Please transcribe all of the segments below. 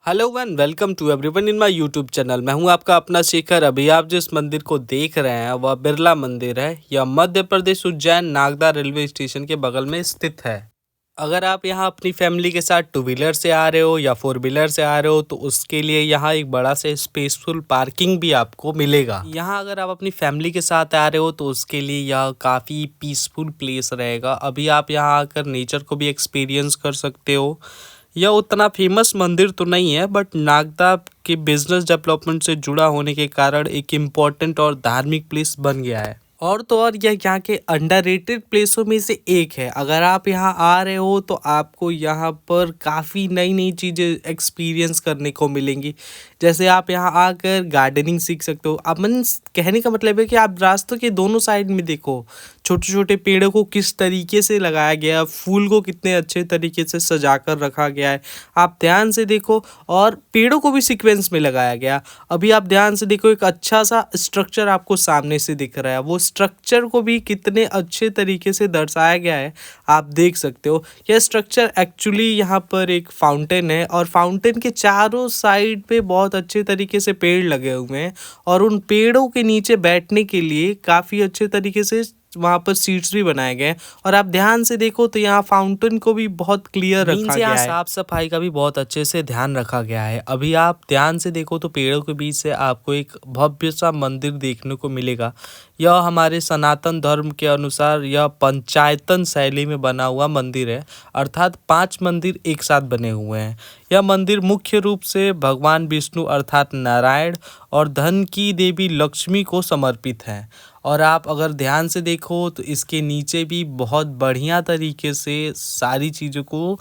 Hello and welcome to everyone in my YouTube channel. मैं हूं आपका अपना शेखर। अभी आप जिस मंदिर को देख रहे हैं वह बिरला मंदिर है। यह मध्य प्रदेश उज्जैन नागदा रेलवे स्टेशन के बगल में स्थित है। अगर आप यहां अपनी फैमिली के साथ टू व्हीलर से आ रहे हो या फोर व्हीलर से आ रहे हो तो उसके लिए यहां एक बड़ा से स्पेसफुल पार्किंग भी आपको मिलेगा। यहां अगर आप अपनी फैमिली के साथ आ रहे हो तो उसके लिए यह काफ़ी पीसफुल प्लेस रहेगा। अभी आप यहां आकर नेचर को भी एक्सपीरियंस कर सकते हो। यह उतना फेमस मंदिर तो नहीं है बट नागदा के बिजनेस डेवलपमेंट से जुड़ा होने के कारण एक इम्पोर्टेंट और धार्मिक प्लेस बन गया है। और तो और यह यहाँ के अंडररेटेड प्लेसों में से एक है। अगर आप यहाँ आ रहे हो तो आपको यहाँ पर काफ़ी नई नई चीज़ें एक्सपीरियंस करने को मिलेंगी। जैसे आप यहाँ आकर गार्डनिंग सीख सकते हो। अब मीन्स कहने का मतलब है कि आप रास्तों के दोनों साइड में देखो छोटे छोटे पेड़ों को किस तरीके से लगाया गया है, फूल को कितने अच्छे तरीके से सजा कर रखा गया है। आप ध्यान से देखो और पेड़ों को भी सीक्वेंस में लगाया गया। अभी आप ध्यान से देखो एक अच्छा सा स्ट्रक्चर आपको सामने से दिख रहा है। वो स्ट्रक्चर को भी कितने अच्छे तरीके से दर्शाया गया है आप देख सकते हो। यह स्ट्रक्चर एक्चुअली यहाँ पर एक फाउंटेन है और फाउंटेन के चारों साइड पे बहुत अच्छे तरीके से पेड़ लगे हुए हैं और उन पेड़ों के नीचे बैठने के लिए काफ़ी अच्छे तरीके से वहाँ पर सीट्स भी बनाए गए हैं। और आप ध्यान से देखो तो यहाँ फाउंटेन को भी बहुत क्लियर रखा गया है। साफ सफाई का भी बहुत अच्छे से ध्यान रखा गया है। अभी आप ध्यान से देखो तो पेड़ों के बीच से आपको एक भव्य सा मंदिर देखने को मिलेगा। यह हमारे सनातन धर्म के अनुसार यह पंचायतन शैली में बना हुआ मंदिर है, अर्थात 5 मंदिर एक साथ बने हुए हैं। यह मंदिर मुख्य रूप से भगवान विष्णु अर्थात नारायण और धन की देवी लक्ष्मी को समर्पित है। और आप अगर ध्यान से देखो तो इसके नीचे भी बहुत बढ़िया तरीके से सारी चीज़ों को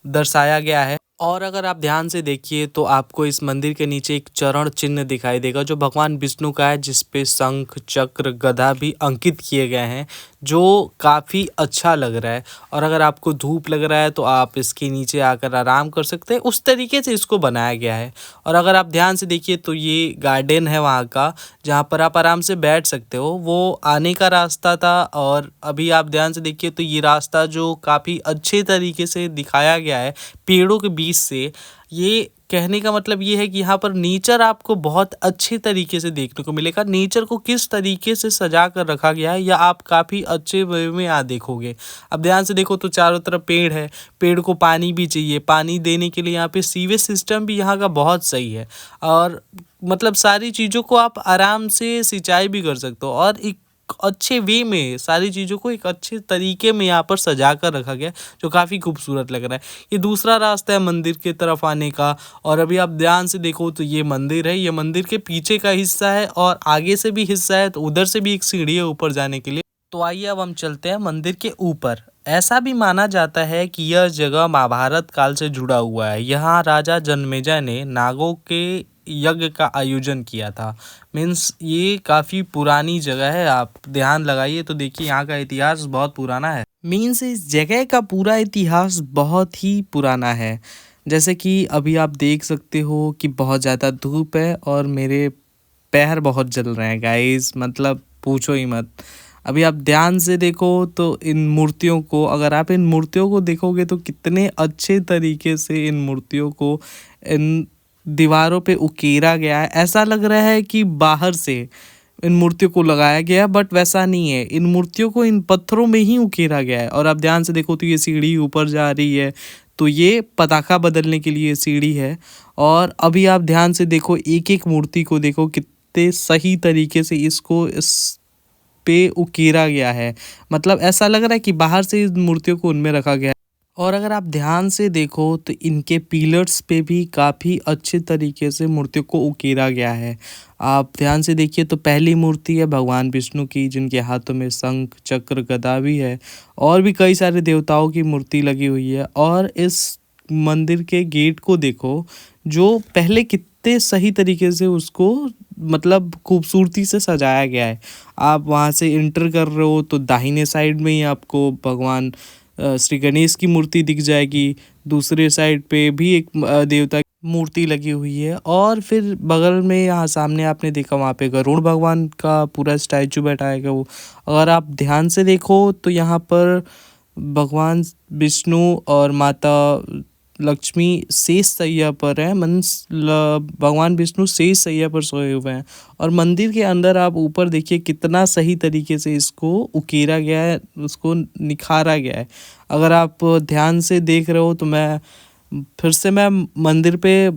दर्शाया गया है। और अगर आप ध्यान से देखिए तो आपको इस मंदिर के नीचे एक चरण चिन्ह दिखाई देगा जो भगवान विष्णु का है, जिस पे शंख चक्र गदा भी अंकित किए गए हैं जो काफ़ी अच्छा लग रहा है। और अगर आपको धूप लग रहा है तो आप इसके नीचे आकर आराम कर सकते हैं। उस तरीके से इसको बनाया गया है। और अगर आप ध्यान से देखिए तो ये गार्डन है वहाँ का, जहाँ पर आप आराम से बैठ सकते हो। वो आने का रास्ता था और अभी आप ध्यान से देखिए तो ये रास्ता जो काफ़ी अच्छे तरीके से दिखाया गया है पेड़ों के बीच से। ये कहने का मतलब ये है कि यहाँ पर नेचर आपको बहुत अच्छे तरीके से देखने को मिलेगा। नेचर को किस तरीके से सजा कर रखा गया है या आप काफ़ी अच्छे वे में यहाँ देखोगे। अब ध्यान से देखो तो चारों तरफ पेड़ है, पेड़ को पानी भी चाहिए। पानी देने के लिए यहाँ पे सीवेज सिस्टम भी यहाँ का बहुत सही है। और मतलब सारी चीज़ों को आप आराम से सिंचाई भी कर सकते हो और एक अच्छे वे में सारी चीज़ों को एक अच्छे तरीके में यहाँ पर सजा कर रखा गया जो काफ़ी खूबसूरत लग रहा है। ये दूसरा रास्ता है मंदिर की तरफ आने का। और अभी आप ध्यान से देखो तो ये मंदिर है, ये मंदिर के पीछे का हिस्सा है और आगे से भी हिस्सा है, तो उधर से भी एक सीढ़ी है ऊपर जाने के लिए। तो आइए अब हम चलते हैं मंदिर के ऊपर। ऐसा भी माना जाता है कि यह जगह महाभारत काल से जुड़ा हुआ है। यहाँ राजा जन्मेजय ने नागों के यज्ञ का आयोजन किया था। मीन्स ये काफ़ी पुरानी जगह है। आप ध्यान लगाइए तो देखिए यहाँ का इतिहास बहुत पुराना है। मीन्स इस जगह का पूरा इतिहास बहुत ही पुराना है। जैसे कि अभी आप देख सकते हो कि बहुत ज़्यादा धूप है और मेरे पैर बहुत जल रहे हैं गाइस, मतलब पूछो ही मत। अभी आप ध्यान से देखो तो इन मूर्तियों को, अगर आप इन मूर्तियों को देखोगे तो कितने अच्छे तरीके से इन मूर्तियों को इन दीवारों पे उकेरा गया है। ऐसा लग रहा है कि बाहर से इन मूर्तियों को लगाया गया है बट वैसा नहीं है। इन मूर्तियों को इन पत्थरों में ही उकेरा गया है। और आप ध्यान से देखो तो ये सीढ़ी ऊपर जा रही है, तो ये पताका बदलने के लिए सीढ़ी है। और अभी आप ध्यान से देखो एक एक मूर्ति को देखो कितने सही तरीके से इसको इस पे उकेरा गया है। मतलब ऐसा लग रहा है कि बाहर से इन मूर्तियों को उनमें रखा गया है। और अगर आप ध्यान से देखो तो इनके पिलर्स पे भी काफ़ी अच्छे तरीके से मूर्तियों को उकेरा गया है। आप ध्यान से देखिए तो पहली मूर्ति है भगवान विष्णु की, जिनके हाथों में शंख चक्र गदा भी है। और भी कई सारे देवताओं की मूर्ति लगी हुई है। और इस मंदिर के गेट को देखो जो पहले कितने सही तरीके से उसको मतलब खूबसूरती से सजाया गया है। आप वहाँ से इंटर कर रहे हो तो दाहिने साइड में ही आपको भगवान श्री गणेश की मूर्ति दिख जाएगी। दूसरे साइड पे भी एक देवता की मूर्ति लगी हुई है। और फिर बगल में यहाँ सामने आपने देखा वहाँ पे गरुड़ भगवान का पूरा स्टैचू बैठाएगा वो। अगर आप ध्यान से देखो तो यहाँ पर भगवान विष्णु और माता लक्ष्मी शेष शैया पर है, मीन्स भगवान विष्णु शेष शैया पर सोए हुए हैं। और मंदिर के अंदर आप ऊपर देखिए कितना सही तरीके से इसको उकेरा गया है, उसको निखारा गया है। अगर आप ध्यान से देख रहे हो तो मैं मंदिर पे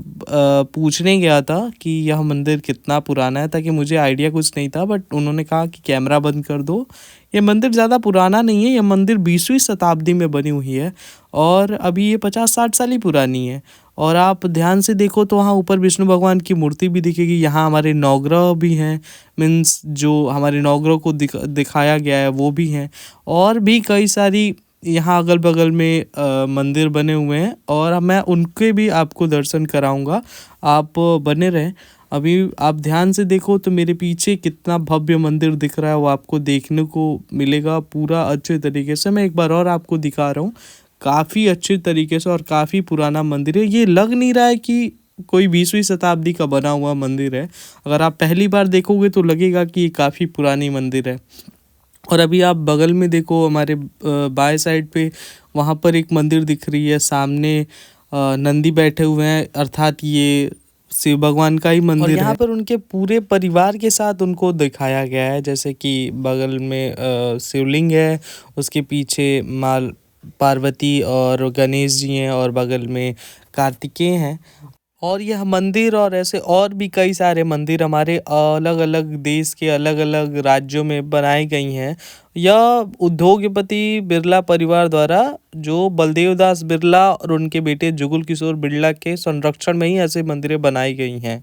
पूछने गया था कि यह मंदिर कितना पुराना है, ताकि मुझे आइडिया कुछ नहीं था, बट उन्होंने कहा कि कैमरा बंद कर दो, ये मंदिर ज़्यादा पुराना नहीं है, यह मंदिर 20वीं शताब्दी में बनी हुई है और अभी ये 50-60 साल ही पुरानी है। और आप ध्यान से देखो तो वहाँ ऊपर विष्णु भगवान की मूर्ति भी दिखेगी, यहाँ हमारे नवग्रह भी हैं, मीन्स जो हमारे नवग्रह को दिखाया गया है वो भी हैं, और भी कई सारी यहाँ अगल बगल में मंदिर बने हुए हैं और मैं उनके भी आपको दर्शन कराऊंगा, आप बने रहें। अभी आप ध्यान से देखो तो मेरे पीछे कितना भव्य मंदिर दिख रहा है, वो आपको देखने को मिलेगा पूरा अच्छे तरीके से। मैं एक बार और आपको दिखा रहा हूँ, काफ़ी अच्छे तरीके से और काफ़ी पुराना मंदिर है। ये लग नहीं रहा है कि कोई 20वीं शताब्दी का बना हुआ मंदिर है, अगर आप पहली बार देखोगे तो लगेगा कि ये काफ़ी पुरानी मंदिर है। और अभी आप बगल में देखो हमारे बाएं साइड पे, वहाँ पर एक मंदिर दिख रही है, सामने नंदी बैठे हुए हैं, अर्थात ये शिव भगवान का ही मंदिर है। और यहाँ पर उनके पूरे परिवार के साथ उनको दिखाया गया है, जैसे कि बगल में शिवलिंग है, उसके पीछे माँ पार्वती और गणेश जी हैं और बगल में कार्तिकेय हैं। और यह मंदिर और ऐसे और भी कई सारे मंदिर हमारे अलग अलग देश के अलग अलग राज्यों में बनाई गई हैं। यह उद्योगपति बिरला परिवार द्वारा, जो बलदेव दास बिरला और उनके बेटे जुगल किशोर बिरला के संरक्षण में ही ऐसे मंदिरें बनाई गई हैं।